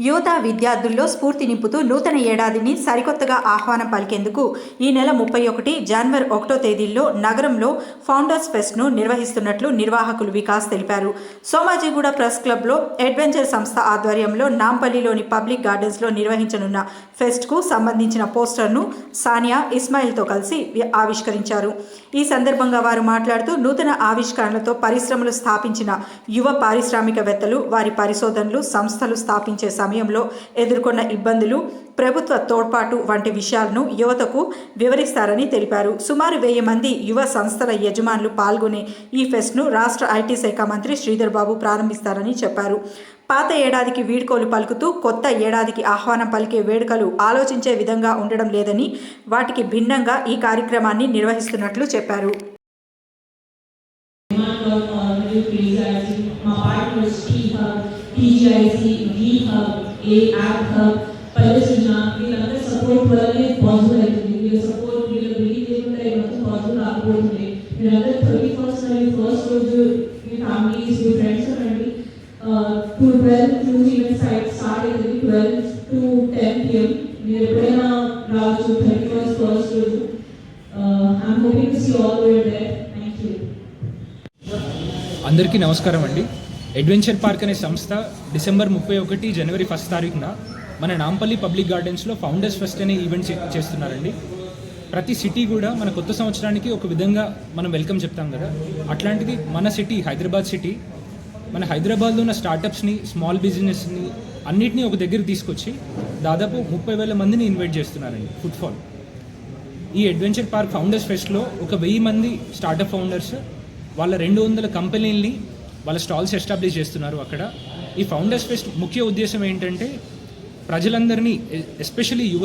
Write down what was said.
యువత విద్యార్థుల్లో స్ఫూర్తి నింపుతూ నూతన ఏడాదిని సరికొత్తగా ఆహ్వానం పలికేందుకు ఈ నెల 31 జనవరి 1వ తేదీల్లో నగరంలో ఫౌండర్స్ ఫెస్ట్ను నిర్వహిస్తున్నట్లు నిర్వాహకులు వికాస్ తెలిపారు. సోమాజిగూడ ప్రెస్ క్లబ్లో అడ్వెంచర్ సంస్థ ఆధ్వర్యంలో నాంపల్లిలోని పబ్లిక్ గార్డెన్స్లో నిర్వహించనున్న ఫెస్ట్కు సంబంధించిన పోస్టర్ను సానియా ఇస్మాయిల్తో కలిసి ఆవిష్కరించారు. ఈ సందర్భంగా వారు మాట్లాడుతూ నూతన ఆవిష్కరణలతో పరిశ్రమలు స్థాపించిన యువ పారిశ్రామికవేత్తలు వారి పరిశోధనలు సంస్థలు స్థాపించే సమయంలో ఎదుర్కొన్న ఇబ్బందులు, ప్రభుత్వ తోడ్పాటు వంటి విషయాలను యువతకు వివరిస్తారని తెలిపారు. సుమారు 1000 మంది యువ సంస్థల యజమానులు పాల్గొనే ఈ ఫెస్ట్ను రాష్ట్ర ఐటీ శాఖ మంత్రి శ్రీధర్ బాబు ప్రారంభిస్తారని చెప్పారు. పాత ఏడాదికి వీడ్కోలు పలుకుతూ కొత్త ఏడాదికి ఆహ్వానం పలికే వేడుకలు ఆలోచించే విధంగా ఉండడం లేదని, వాటికి భిన్నంగా ఈ కార్యక్రమాన్ని నిర్వహిస్తున్నట్లు చెప్పారు. TGIC, V-Hub, A-Hub, Palestina, వీళ్ళందరూ సపోర్ట్ వల్లనే పాజిబుల్ అవుతుంది. వీళ్ళ సపోర్ట్, వీళ్ళ బిలీవ్ లేకుండా మొత్తం పాజిబుల్ రాకపోతుంది. మీరందరూ 31st మరియు ఫస్ట్ రోజు మీ ఫ్యామిలీస్, మీ ఫ్రెండ్స్ రండి. 12 ఈవెంట్ సైట్ స్టార్ట్ అవుతుంది. 12 to 10 PM. మీరు ఎప్పుడైనా రావచ్చు 31st ఫస్ట్ రోజు. I'm hoping to see all over there. Thank you. అందరికీ నమస్కారం అండి. అడ్వెంచర్ పార్క్ అనే సంస్థ డిసెంబర్ 31 జనవరి 1 తారీఖున మన నాంపల్లి పబ్లిక్ గార్డెన్స్లో ఫౌండర్స్ ఫెస్ట్ అనే ఈవెంట్ చేస్తున్నారండి. ప్రతి సిటీ కూడా మన కొత్త సంవత్సరానికి ఒక విధంగా మనం వెల్కమ్ చెప్తాం కదా, అట్లాంటిది మన సిటీ హైదరాబాద్ సిటీ మన హైదరాబాద్లో ఉన్న స్టార్టప్స్ని, స్మాల్ బిజినెస్ని అన్నిటినీ ఒక దగ్గర తీసుకొచ్చి దాదాపు 30,000 మందిని ఇన్వైట్ చేస్తున్నారండి. ఫుట్ఫాల్ ఈ అడ్వెంచర్ పార్క్ ఫౌండర్స్ ఫెస్ట్లో ఒక 1000 మంది స్టార్టప్ ఫౌండర్స్ వాళ్ళ 200 కంపెనీలని వాళ్ళ స్టాల్స్ ఎస్టాబ్లిష్ చేస్తున్నారు అక్కడ. ఈ ఫౌండర్స్ ఫెస్ట్ ముఖ్య ఉద్దేశం ఏంటంటే ప్రజలందరినీ, ఎస్పెషల్లీ యువత